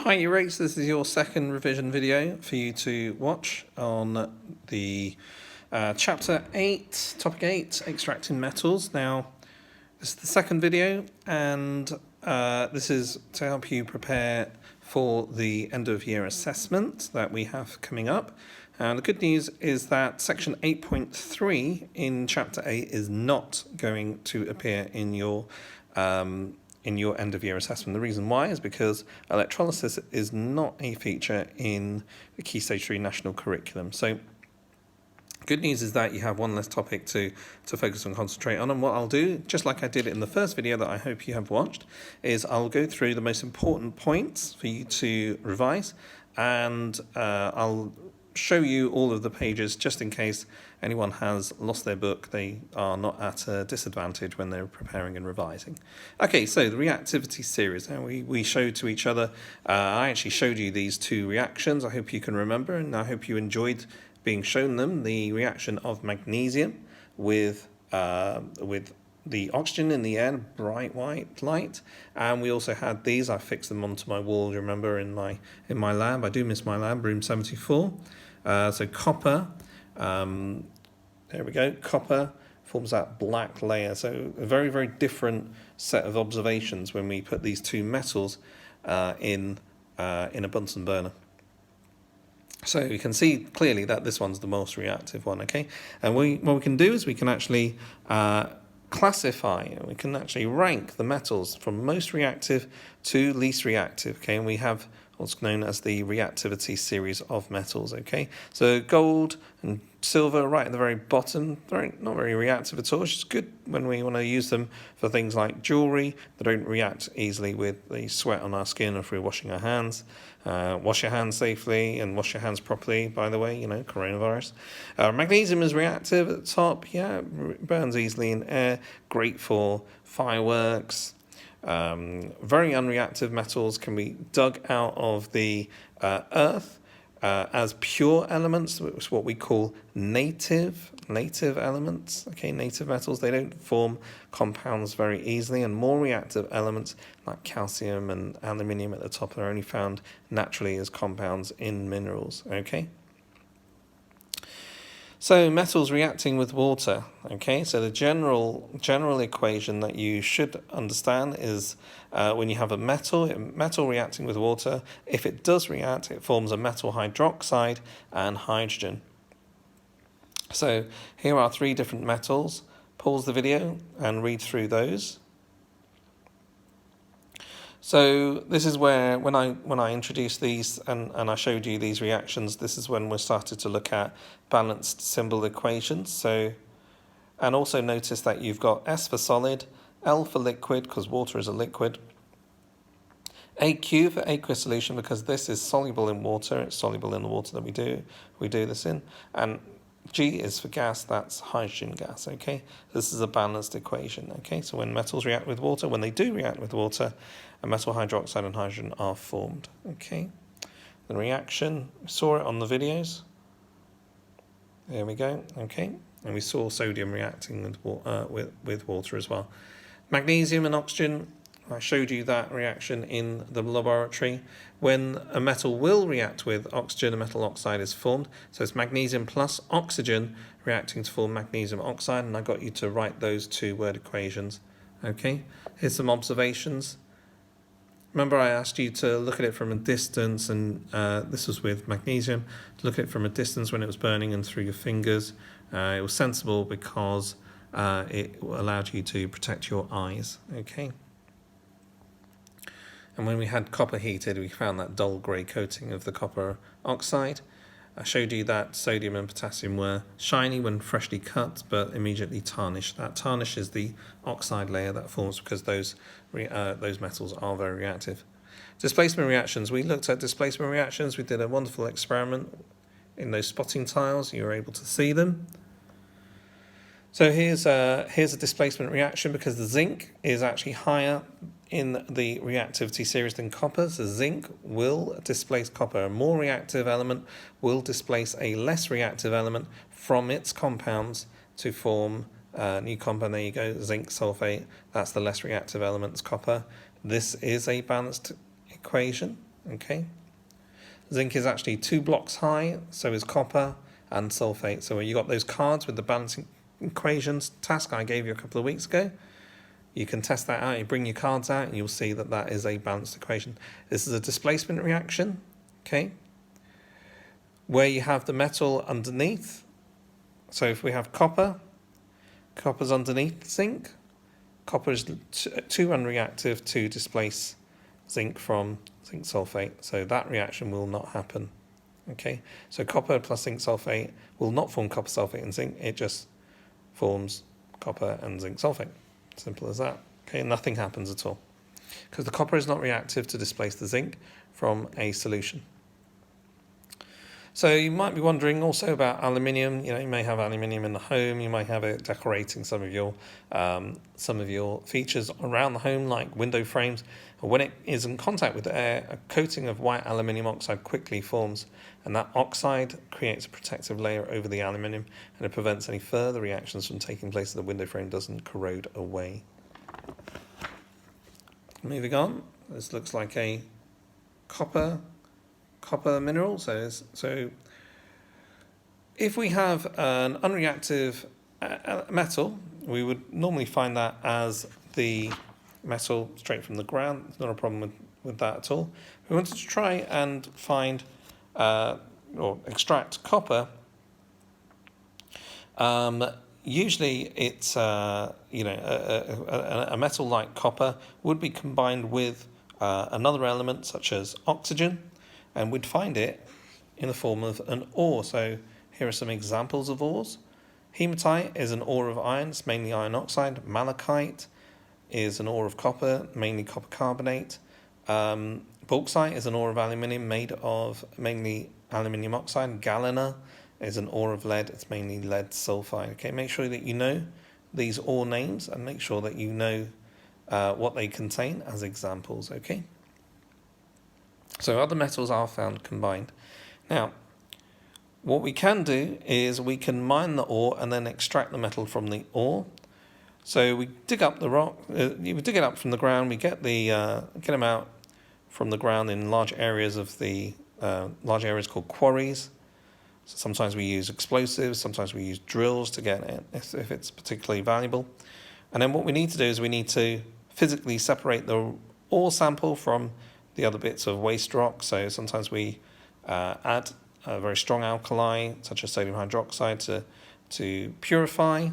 Hi Urates, this is your second revision video for you to watch on the chapter 8, topic 8, extracting metals. Now, this is the second video and this is to help you prepare for the end of year assessment that we have coming up. And the good news is that section 8.3 in chapter 8 is not going to appear in your end of year assessment. The reason why is because electrolysis is not a feature in the Key Stage 3 national curriculum. So good news is that you have one less topic to focus and concentrate on. And what I'll do, just like I did in the first video that I hope you have watched, is I'll go through the most important points for you to revise, and I'll show you all of the pages just in case anyone has lost their book. They are not at a disadvantage when they're preparing and revising. Okay, so the reactivity series. Now we showed to each other, I actually showed you these two reactions. I hope you can remember, and I hope you enjoyed being shown them. The reaction of magnesium with the oxygen in the air, bright white light, and we also had these. I fixed them onto my wall, you remember, in my lab. I do miss my lab, room 74. So copper, there we go, copper forms that black layer. So a very, very different set of observations when we put these two metals in a Bunsen burner. So you can see clearly that this one's the most reactive one, okay? And what we can do is we can actually classify, we can actually rank the metals from most reactive to least reactive, okay? And we have what's known as the reactivity series of metals, okay? So gold and silver right at the very bottom, not very reactive at all. It's just good when we want to use them for things like jewelry. They don't react easily with the sweat on our skin or if we're washing our hands. Wash your hands safely and wash your hands properly, by the way, coronavirus. Magnesium is reactive at the top, yeah, it burns easily in air, great for fireworks. Very unreactive metals can be dug out of the earth as pure elements, which is what we call native elements. Okay, native metals, they don't form compounds very easily, and more reactive elements like calcium and aluminium at the top are only found naturally as compounds in minerals. Okay. So metals reacting with water, okay, so the general equation that you should understand is when you have a metal reacting with water, if it does react, it forms a metal hydroxide and hydrogen. So here are three different metals. Pause the video and read through those. So this is where, when I introduced these and I showed you these reactions, this is when we started to look at balanced symbol equations. So, and also notice that you've got S for solid, L for liquid, because water is a liquid, AQ for aqueous solution, because this is soluble in water, it's soluble in the water that we do this in, and G is for gas, that's hydrogen gas, okay? This is a balanced equation, okay? So when metals react with water, when they do react with water, a metal hydroxide and hydrogen are formed, okay? The reaction, we saw it on the videos. There we go, okay? And we saw sodium reacting with water as well. Magnesium and oxygen, I showed you that reaction in the laboratory. When a metal will react with oxygen, a metal oxide is formed. So it's magnesium plus oxygen reacting to form magnesium oxide, and I got you to write those two word equations. Okay, here's some observations. Remember I asked you to look at it from a distance, and this was with magnesium, to look at it from a distance when it was burning and through your fingers. It was sensible because it allowed you to protect your eyes, okay? And when we had copper heated, we found that dull grey coating of the copper oxide. I showed you that sodium and potassium were shiny when freshly cut, but immediately tarnished. That tarnish is the oxide layer that forms because those metals are very reactive. Displacement reactions. We looked at displacement reactions. We did a wonderful experiment in those spotting tiles. You were able to see them. So here's a displacement reaction because the zinc is actually higher in the reactivity series than copper. So zinc will displace copper. A more reactive element will displace a less reactive element from its compounds to form a new compound. There you go, zinc sulfate. That's the less reactive element, copper. This is a balanced equation. Okay. Zinc is actually 2 blocks high, so is copper and sulfate. So when you got those cards with the balancing equations task I gave you a couple of weeks ago, you can test that out. You bring your cards out and you'll see that that is a balanced equation. This is a displacement reaction, okay, where you have the metal underneath. So if we have copper, copper's underneath zinc. Copper is too unreactive to displace zinc from zinc sulfate, so that reaction will not happen. Okay, so copper plus zinc sulfate will not form copper sulfate and zinc, it just forms copper and zinc sulfate. Simple as that. Okay, nothing happens at all because the copper is not reactive to displace the zinc from a solution. So you might be wondering also about aluminium. You know, you may have aluminium in the home. You might have it decorating some of your features around the home, like window frames. When it is in contact with air, a coating of white aluminium oxide quickly forms, and that oxide creates a protective layer over the aluminium, and it prevents any further reactions from taking place so the window frame doesn't corrode away. Moving on, this looks like a copper mineral. So if we have an unreactive metal, we would normally find that as the metal straight from the ground. There's not a problem with that at all. We wanted to try and find or extract copper. Usually it's a metal like copper would be combined with another element such as oxygen, and we'd find it in the form of an ore. So here are some examples of ores. Hematite is an ore of iron, it's mainly iron oxide. Malachite is an ore of copper, mainly copper carbonate. Bauxite is an ore of aluminium made of mainly aluminium oxide. Galena is an ore of lead, it's mainly lead sulfide. Okay, make sure that you know these ore names and make sure that you know what they contain as examples, okay? So other metals are found combined. Now, what we can do is we can mine the ore and then extract the metal from the ore. So we dig up the rock, we dig it up from the ground, we get them out from the ground in large areas called quarries. So sometimes we use explosives, sometimes we use drills to get it if it's particularly valuable. And then what we need to do is we need to physically separate the ore sample from the other bits of waste rock. So sometimes we add a very strong alkali, such as sodium hydroxide, to purify,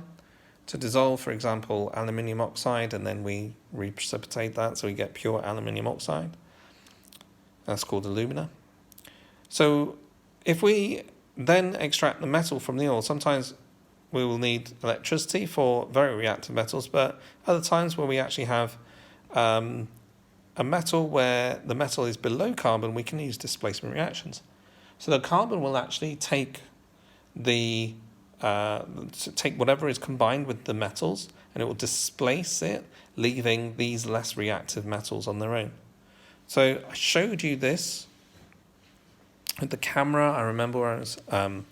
to dissolve, for example, aluminium oxide, and then we reprecipitate that, so we get pure aluminium oxide. That's called alumina. So if we then extract the metal from the ore, sometimes we will need electricity for very reactive metals, but other times where we actually have a metal where the metal is below carbon, we can use displacement reactions. So the carbon will actually take whatever is combined with the metals, and it will displace it, leaving these less reactive metals on their own. So I showed you this with the camera. I remember when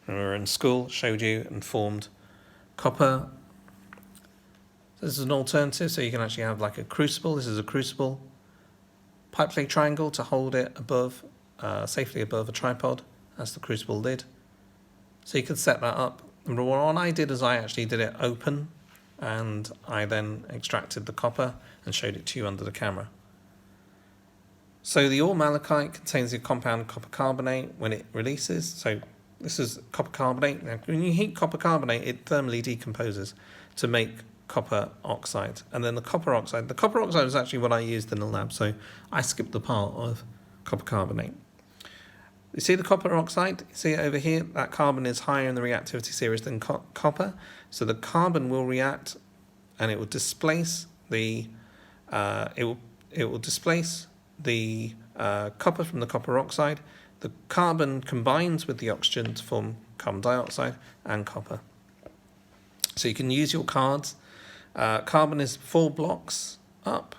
we were in school, showed you and formed copper. This is an alternative, so you can actually have like a crucible. This is a crucible. Pipe clay triangle to hold it above, safely above a tripod. That's the crucible lid. So you could set that up. Number one, what I did is I actually did it open, and I then extracted the copper and showed it to you under the camera. So the ore malachite contains the compound copper carbonate when it releases. So this is copper carbonate. Now, when you heat copper carbonate, it thermally decomposes to make copper oxide. And then the copper oxide is actually what I used in the lab, so I skipped the part of copper carbonate. You see the copper oxide? You see it over here? That carbon is higher in the reactivity series than copper. So the carbon will react, and it will displace the copper from the copper oxide. The carbon combines with the oxygen to form carbon dioxide and copper. So you can use your cards. Carbon is 4 blocks up,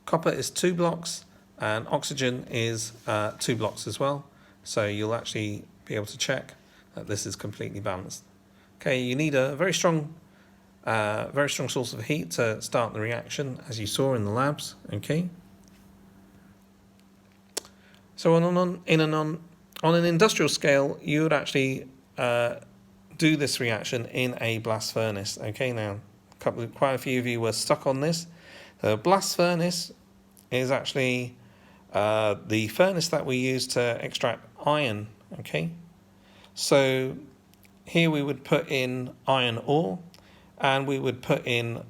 copper is 2 blocks, and oxygen is 2 blocks as well. So you'll actually be able to check that this is completely balanced. Okay, you need a very strong source of heat to start the reaction, as you saw in the labs. Okay. So on an industrial scale, you would actually do this reaction in a blast furnace. Okay, now quite a few of you were stuck on this. The blast furnace is actually the furnace that we use to extract iron. Okay, so here we would put in iron ore, and we would put in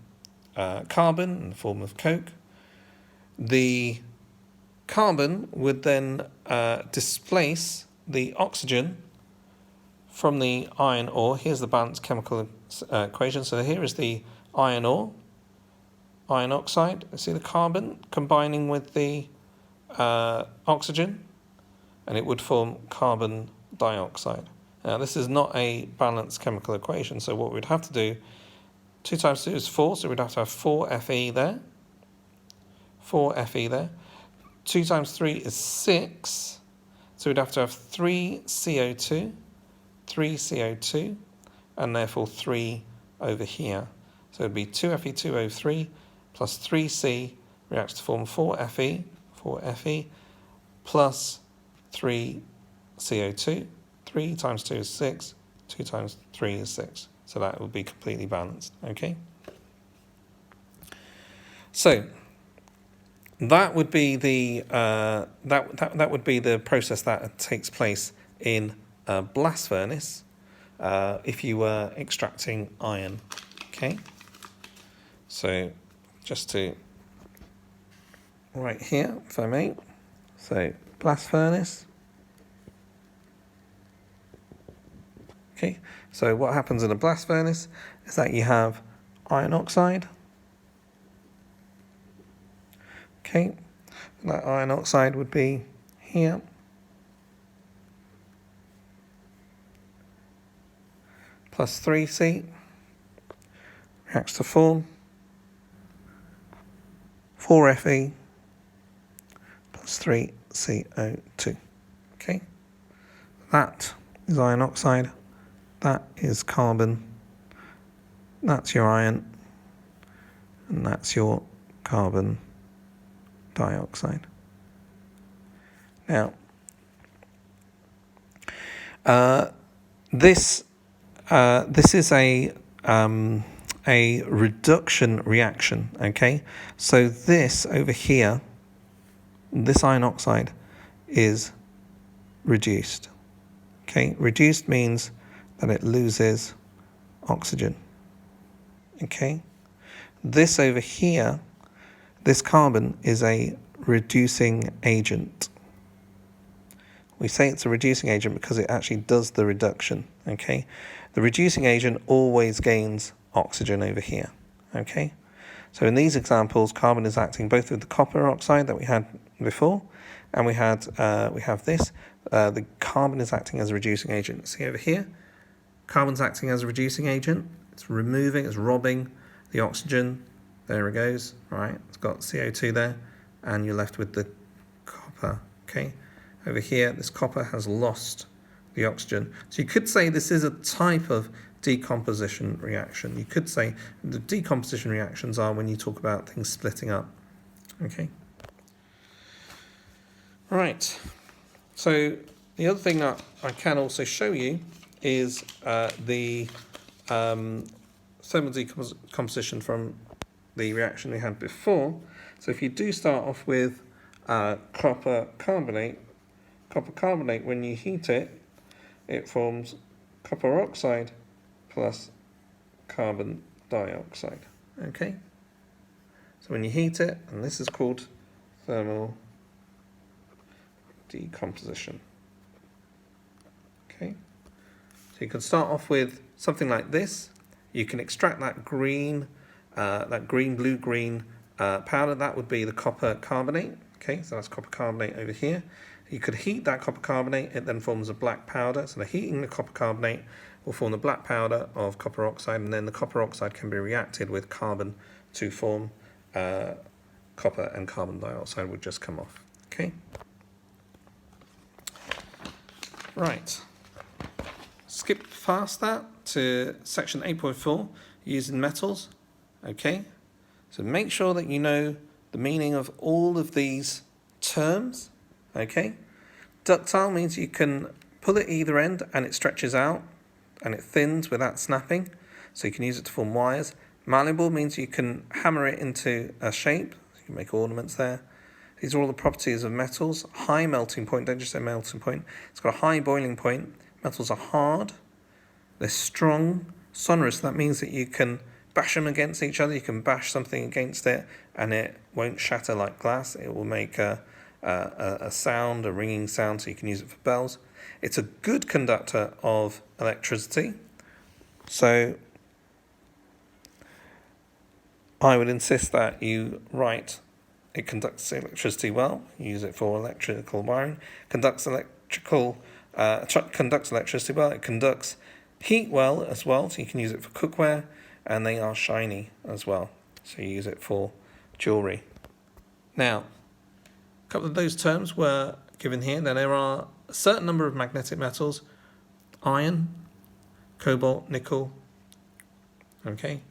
carbon in the form of coke. The carbon would then displace the oxygen from the iron ore. Here's the balanced chemical equation. So here is the iron ore, iron oxide. You see the carbon combining with the oxygen, and it would form carbon dioxide. Now this is not a balanced chemical equation, so what we'd have to do, 2 times 2 is 4, so we'd have to have 4 Fe there. 4 Fe there. 2 times 3 is 6, so we'd have to have 3 CO2, and therefore 3 over here. So it'd be 2 Fe2O3 plus 3C reacts to form 4 Fe, plus 3 CO2. 3 times 2 is 6, 2 times 3 is 6. So that would be completely balanced, okay? So that would be the that would be the process that takes place in a blast furnace if you were extracting iron. Okay, so just to write here, if I may. So blast furnace. Okay, so what happens in a blast furnace is that you have iron oxide. Okay, that iron oxide would be here. Plus 3C reacts to form 4Fe plus 3CO2. Okay, that is iron oxide. That is carbon. That's your iron. And that's your carbon dioxide. Now, this is a reduction reaction. Okay, so this over here, this iron oxide, is reduced. Okay, reduced means that it loses oxygen. Okay, this over here, this carbon is a reducing agent. We say it's a reducing agent because it actually does the reduction. Okay, the reducing agent always gains oxygen over here. Okay, so in these examples, carbon is acting both with the copper oxide that we had before, and we have this. The carbon is acting as a reducing agent. See over here, carbon's acting as a reducing agent. It's removing, it's robbing the oxygen. There it goes, right? It's got CO2 there, and you're left with the copper, okay? Over here, this copper has lost the oxygen. So you could say this is a type of decomposition reaction. You could say the decomposition reactions are when you talk about things splitting up, okay? Right, so the other thing that I can also show you is the thermal decomposition from the reaction we had before. So if you do start off with copper carbonate, when you heat it, it forms copper oxide plus carbon dioxide. Okay? So when you heat it, and this is called thermal decomposition. Okay? So you can start off with something like this. You can extract that green, blue-green powder. That would be the copper carbonate. Okay, so that's copper carbonate over here. You could heat that copper carbonate, it then forms a black powder. So the heating the copper carbonate will form the black powder of copper oxide, and then the copper oxide can be reacted with carbon to form copper, and carbon dioxide would just come off. Okay. Right. Skip past that to section 8.4, using metals. Okay. So make sure that you know the meaning of all of these terms. Okay. Ductile means you can pull it either end and it stretches out and it thins without snapping, so you can use it to form wires. Malleable means you can hammer it into a shape, so you can make ornaments there. These are all the properties of metals. High melting point, don't just say melting point. It's got a high boiling point. Metals are hard, they're strong, sonorous. That means that you can bash them against each other. You can bash something against it and it won't shatter like glass. It will make a sound, a ringing sound, so you can use it for bells. It's a good conductor of electricity. So I would insist that you write it conducts electricity well. Use it for electrical wiring. Conducts electricity well. It conducts heat well as well, so you can use it for cookware, and they are shiny as well, so you use it for jewelry. Now, a couple of those terms were given here. Then there are a certain number of magnetic metals: iron, cobalt, nickel. Okay,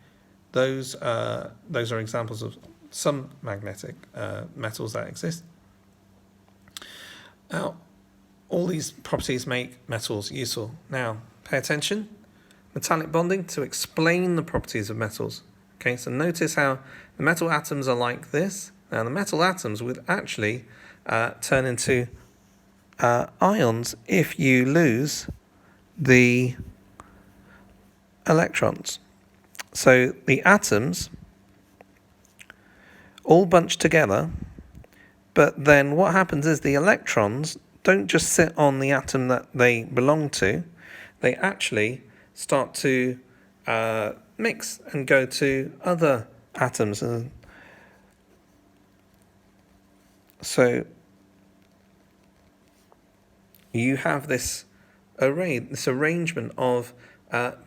those are examples of some magnetic metals that exist. Now, all these properties make metals useful. Now, pay attention. Metallic bonding to explain the properties of metals. Okay, so notice how the metal atoms are like this. Now, the metal atoms would actually turn into ions if you lose the electrons. So the atoms all bunch together, but then what happens is the electrons don't just sit on the atom that they belong to, they actually start to mix and go to other atoms. And so you have this arrangement of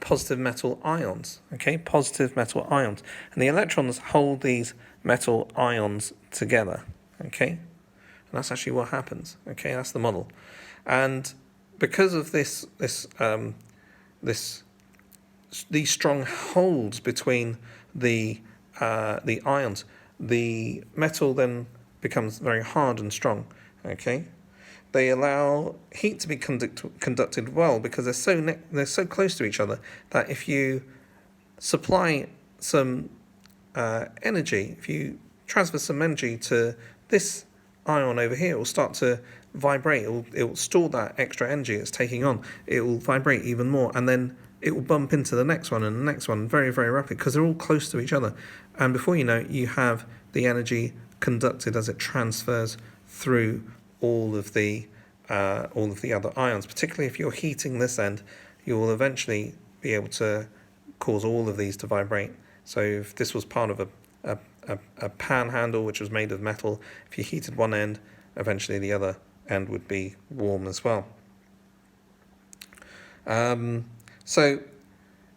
positive metal ions, okay, positive metal ions. And the electrons hold these metal ions together, okay? And that's actually what happens, okay? That's the model. And because of these strong holds between the ions, the metal then becomes very hard and strong, okay? They allow heat to be conducted well because they're so close to each other that if you supply some energy, if you transfer some energy to this ion over here, it will start to vibrate. It will store that extra energy it's taking on. It will vibrate even more, and then it will bump into the next one and the next one very, very rapid because they're all close to each other. And before you know it, you have the energy conducted as it transfers through all of the other ions. Particularly if you're heating this end, you will eventually be able to cause all of these to vibrate. So if this was part of a pan handle which was made of metal, if you heated one end, eventually the other end would be warm as well. So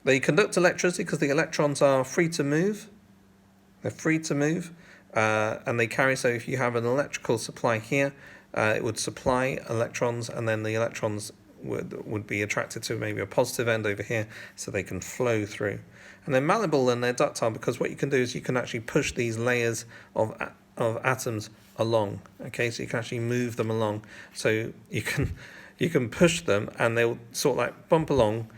they conduct electricity because the electrons are free to move. They're free to move, and they carry. So if you have an electrical supply here, it would supply electrons, and then the electrons would be attracted to maybe a positive end over here, so they can flow through. And they're malleable and they're ductile because what you can do is you can actually push these layers of atoms along. Okay, so you can actually move them along. So you can push them, and they'll sort of like bump along.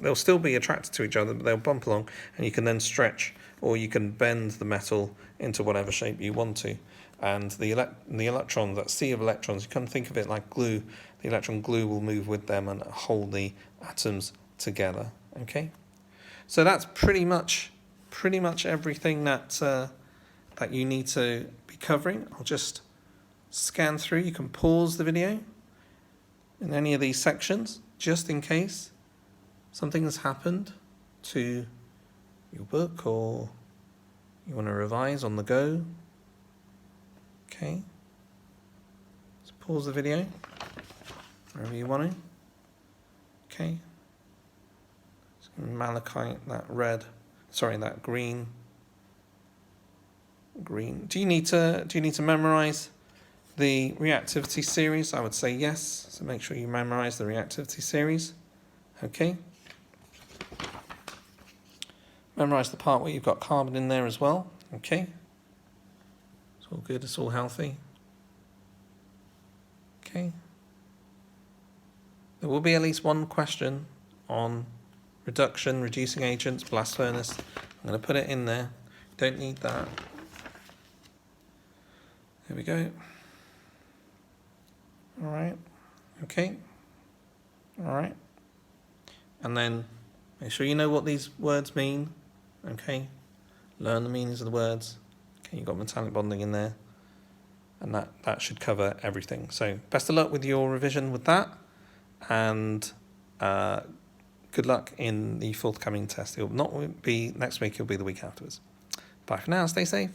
They'll still be attracted to each other, but they'll bump along, and you can then stretch, or you can bend the metal into whatever shape you want to. And the electrons, that sea of electrons, you can think of it like glue. The electron glue will move with them and hold the atoms together. Okay, so that's pretty much everything that you need to be covering. I'll just scan through. You can pause the video in any of these sections just in case something has happened to your book or you want to revise on the go. Okay, so pause the video wherever you want to. Okay, so malachite, that green. Do you need to memorize the reactivity series? I would say yes. So make sure you memorize the reactivity series. Okay. Memorize the part where you've got carbon in there as well. Okay. It's all good, it's all healthy. Okay. There will be at least one question on reduction, reducing agents, blast furnace. I'm going to put it in there. Don't need that. There we go. All right. Okay. All right. And then make sure you know what these words mean. Okay. Learn the meanings of the words. Okay, you've got metallic bonding in there. And that should cover everything. So best of luck with your revision with that. And good luck in the forthcoming test. It will not be next week, it'll be the week afterwards. Bye for now, stay safe.